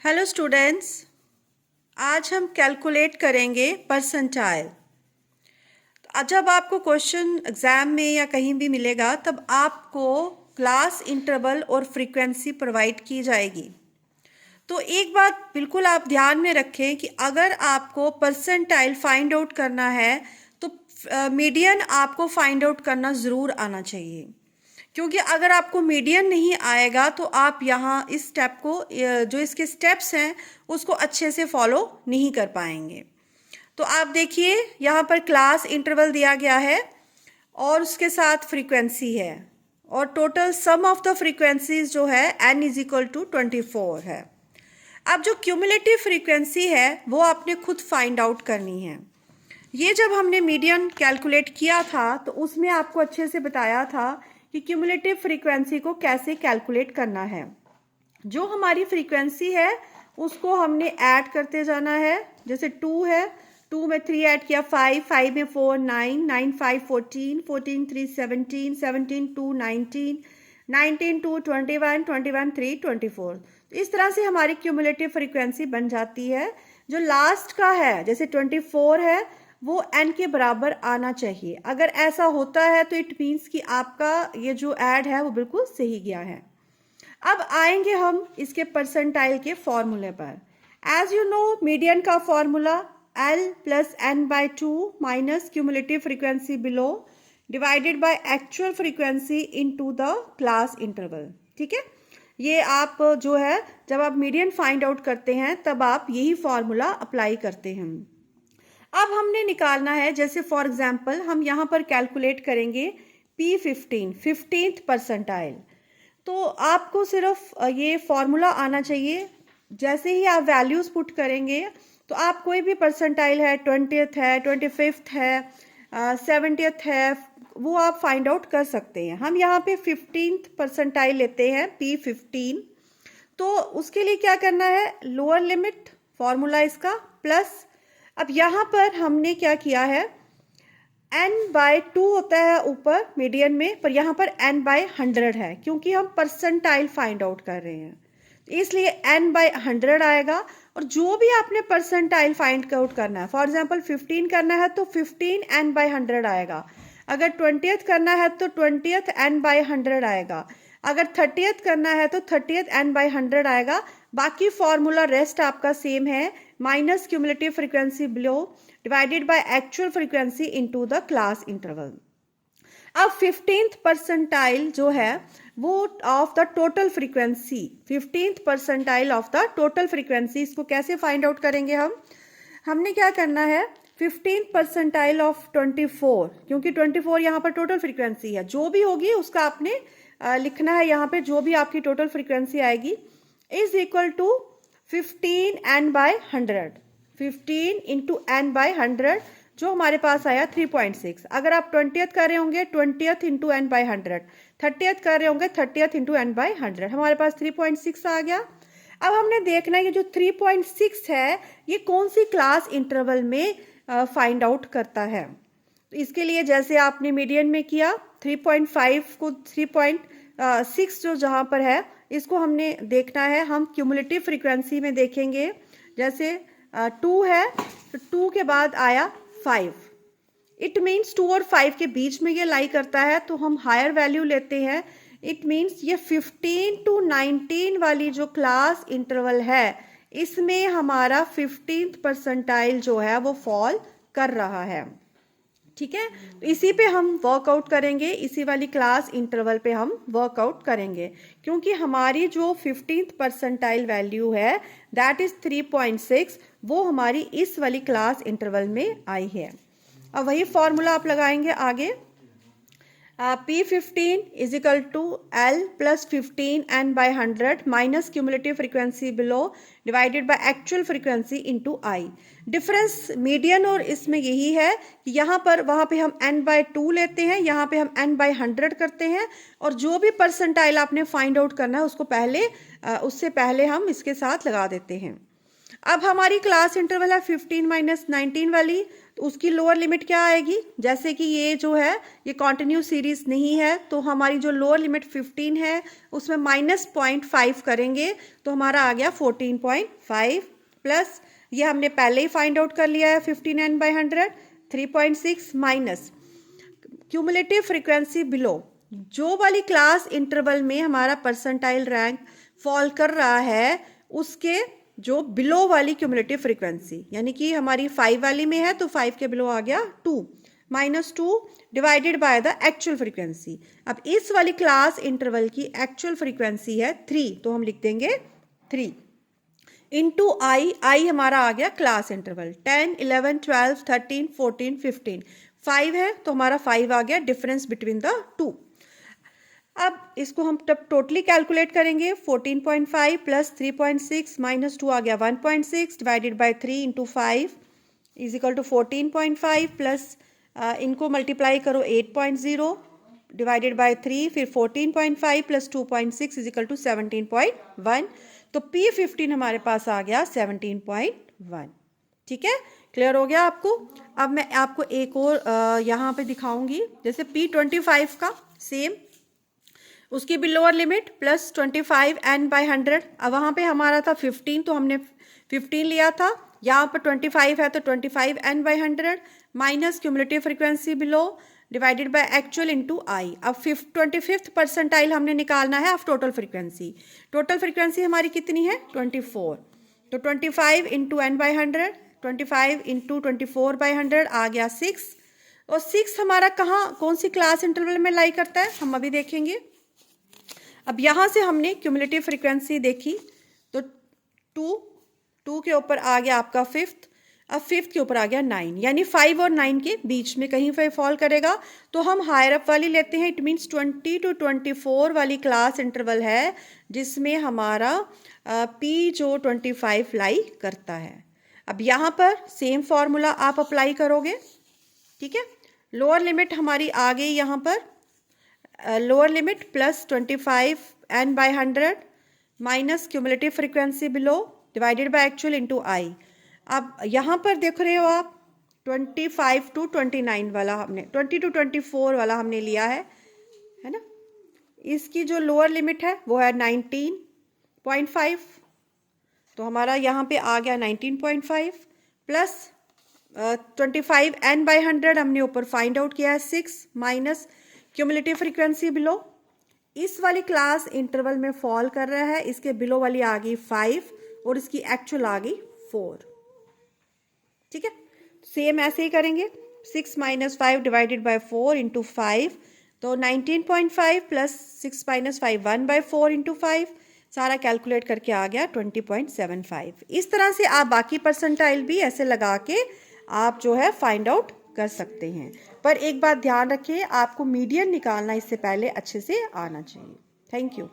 Hello students, आज हम calculate करेंगे परसेंटाइल। जब आपको क्वेश्चन एग्ज़ाम में या कहीं भी मिलेगा तब आपको क्लास इंटरवल और फ्रीक्वेंसी प्रोवाइड की जाएगी। तो एक बात बिल्कुल आप ध्यान में रखें कि अगर आपको परसेंटाइल फाइंड आउट करना है तो मीडियन आपको फाइंड आउट करना ज़रूर आना चाहिए, क्योंकि अगर आपको मीडियन नहीं आएगा तो आप यहाँ इस स्टेप को जो इसके स्टेप्स हैं उसको अच्छे से फॉलो नहीं कर पाएंगे। तो आप देखिए यहाँ पर क्लास इंटरवल दिया गया है और उसके साथ फ्रीक्वेंसी है और total sum of the frequencies जो है n इज इक्वल टू 24 है। अब जो क्यूमुलेटिव फ्रीक्वेंसी है वो आपने खुद फाइंड आउट करनी है। ये जब हमने मीडियन कैलकुलेट किया था तो उसमें आपको अच्छे से बताया था कि क्यूमुलेटिव फ्रीक्वेंसी को कैसे कैलकुलेट करना है। जो हमारी फ्रीक्वेंसी है उसको हमने ऐड करते जाना है। जैसे 2 है, 2 में 3 ऐड किया 5, 5 में 4 9, 9 5 14, 14 3 17, 17 2 19, 19 2 21, 21 3 24। इस तरह से हमारी क्यूमुलेटिव फ्रीक्वेंसी बन जाती है। जो लास्ट का है जैसे 24 है वो n के बराबर आना चाहिए। अगर ऐसा होता है तो इट मीन्स कि आपका ये जो ऐड है वो बिल्कुल सही गया है। अब आएंगे हम इसके परसेंटाइल के फॉर्मूले पर। एज यू नो मीडियन का formula L plus n/2 minus cumulative frequency below divided by actual frequency into the class interval. ठीक है, ये आप जो है जब आप मीडियन फाइंड आउट करते हैं तब आप यही फॉर्मूला अप्लाई करते हैं। अब हमने निकालना है, जैसे फॉर एग्जांपल हम यहाँ पर कैलकुलेट करेंगे P15 15th परसेंटाइल। तो आपको सिर्फ ये फॉर्मूला आना चाहिए। जैसे ही आप वैल्यूज़ पुट करेंगे तो आप कोई भी परसेंटाइल है, 20th है, 25th है, 70th है, वो आप फाइंड आउट कर सकते हैं। हम यहाँ पे 15th परसेंटाइल लेते हैं P15। तो उसके लिए क्या करना है, लोअर लिमिट फॉर्मूला इसका प्लस। अब यहाँ पर हमने क्या किया है, n/2 होता है ऊपर मीडियन में, पर यहाँ पर n/100 है क्योंकि हम परसेंटाइल फाइंड आउट कर रहे हैं, इसलिए n/100 आएगा। और जो भी आपने परसेंटाइल फाइंड आउट करना है, फॉर एग्जांपल 15 करना है तो 15 n/100 आएगा। अगर 20th करना है तो 20th n/100 आएगा। अगर 30th करना है तो 30th n/100 आएगा। बाकी फॉर्मूला रेस्ट आपका सेम है, minus cumulative frequency below divided by actual frequency into the class interval. अब 15th परसेंटाइल जो है वो of the total frequency, 15th percentile of the total frequency, इसको कैसे फाइंड आउट करेंगे हमने क्या करना है, 15th परसेंटाइल ऑफ 24, क्योंकि 24 यहाँ पर टोटल फ्रीक्वेंसी है, जो भी होगी उसका आपने लिखना है यहाँ पे, जो भी आपकी टोटल फ्रीक्वेंसी आएगी is equal to 15 n/100, 15 into n/100 जो हमारे पास आया 3.6। अगर आप 20th कर रहे होंगे 20th इंटू n/100, 30th कर रहे होंगे 30th इंटू n/100, हमारे पास 3.6 आ गया। अब हमने देखना है कि जो 3.6 है ये कौन सी क्लास इंटरवल में फाइंड आउट करता है। तो इसके लिए जैसे आपने मीडियन में किया 3.5 को 3.6 जो जहाँ पर है इसको हमने देखना है, हम क्यूमुलेटिव फ्रीक्वेंसी में देखेंगे। जैसे 2 है तो 2 के बाद आया 5, इट मीन्स 2 और 5 के बीच में ये लाई करता है तो हम हायर वैल्यू लेते हैं। इट मीन्स ये 15 to 19 वाली जो क्लास इंटरवल है इसमें हमारा 15th परसेंटाइल जो है वो फॉल कर रहा है। ठीक है, तो इसी पे हम वर्कआउट करेंगे, इसी वाली क्लास इंटरवल पे हम वर्कआउट करेंगे, क्योंकि हमारी जो 15th परसेंटाइल वैल्यू है दैट इज 3.6, वो हमारी इस वाली क्लास इंटरवल में आई है। अब वही फॉर्मूला आप लगाएंगे आगे, P15 is equal to L plus 15 n/100 minus cumulative frequency below divided by actual frequency into I। Difference median और इसमें यही है कि यहाँ पर वहाँ पे हम n/2 लेते हैं, यहाँ पे हम n/100 करते हैं, और जो भी परसेंटाइल आपने फाइंड आउट करना है उसको पहले उससे पहले हम इसके साथ लगा देते हैं। अब हमारी क्लास इंटरवल है 15 - 19 वाली, तो उसकी लोअर लिमिट क्या आएगी? जैसे कि ये जो है ये कॉन्टिन्यूस सीरीज नहीं है, तो हमारी जो लोअर लिमिट 15 है उसमें -0.5 करेंगे तो हमारा आ गया 14.5 प्लस ये हमने पहले ही फाइंड आउट कर लिया है 15n/100 3.6 minus cumulative frequency below, जो वाली क्लास इंटरवल में हमारा परसेंटाइल रैंक फॉल कर रहा है उसके जो बिलो वाली क्यूमुलेटिव फ्रीक्वेंसी, यानी कि हमारी 5 वाली में है तो 5 के बिलो आ गया 2 -2 divided by the actual frequency. अब इस वाली क्लास इंटरवल की एक्चुअल फ्रीक्वेंसी है 3, तो हम लिख देंगे 3 इंटू आई हमारा आ गया क्लास इंटरवल 10 11 12 13 14 15 5 है तो हमारा 5 आ गया डिफरेंस बिटवीन द टू। अब इसको हम तब टोटली कैलकुलेट करेंगे 14.5 प्लस 3.6 माइनस 2 आ गया 1.6 divided by 3 into 5 is equal to 14.5 plus इनको मल्टीप्लाई करो 8.0 डिवाइडेड बाय 3 फिर 14.5 प्लस 2.6 इज इक्वल टू 17.1, तो P15 हमारे पास आ गया 17.1। ठीक है, क्लियर हो गया आपको? अब मैं आपको एक और यहाँ पे दिखाऊंगी, जैसे P25 का सेम, उसकी भी लोअर लिमिट प्लस 25n/100। अब वहाँ पे हमारा था 15 तो हमने 15 लिया था, यहाँ पर 25 है तो 25n/100 minus cumulative frequency below divided by actual into I. अब 25th परसेंटाइल हमने निकालना है of total frequency. Total frequency हमारी कितनी है 24, तो 25 इंटू n/100 25 इंटू 24/100 आ गया 6, और 6 हमारा कहाँ कौन सी क्लास इंटरवल में लाई करता है हम अभी देखेंगे। अब यहाँ से हमने क्यूमुलेटिव फ्रीक्वेंसी देखी तो 2 के ऊपर आ गया आपका 5th, अब 5th के ऊपर आ गया 9, यानी 5 और 9 के बीच में कहीं पे फॉल करेगा, तो हम हायर अप वाली लेते हैं। इट मीन्स 20 to 24 वाली क्लास इंटरवल है जिसमें हमारा P जो 25 लाई करता है। अब यहाँ पर सेम फॉर्मूला आप अप्लाई करोगे। ठीक है, लोअर लिमिट हमारी आ गई यहाँ पर, lower limit plus 25n/100 minus cumulative frequency below divided by actual into I. अब यहाँ पर देख रहे हो आप 25 to 29 वाला हमने 20 to 24 वाला हमने लिया है ना। इसकी जो लोअर लिमिट है वो है 19.5, तो हमारा यहाँ पे आ गया 19.5 प्लस 25n/100 हमने ऊपर फाइंड आउट किया है 6 माइनस क्यूमुलेटिव फ्रीक्वेंसी बिलो, इस वाली क्लास इंटरवल में फॉल कर रहा है, इसके बिलो वाली आ गई 5 और इसकी एक्चुअल आ गई 4। ठीक है, सेम ऐसे ही करेंगे 6 - 5 डिवाइडेड बाय 4 इंटू 5, तो 19.5 प्लस 6 - 5 1/4 इंटू 5, सारा कैलकुलेट करके आ गया 20.75। इस तरह से आप बाकी परसेंटाइल भी ऐसे लगा के आप जो है फाइंड आउट कर सकते हैं। पर एक बात ध्यान रखिए, आपको मीडियन निकालना इससे पहले अच्छे से आना चाहिए। Thank you.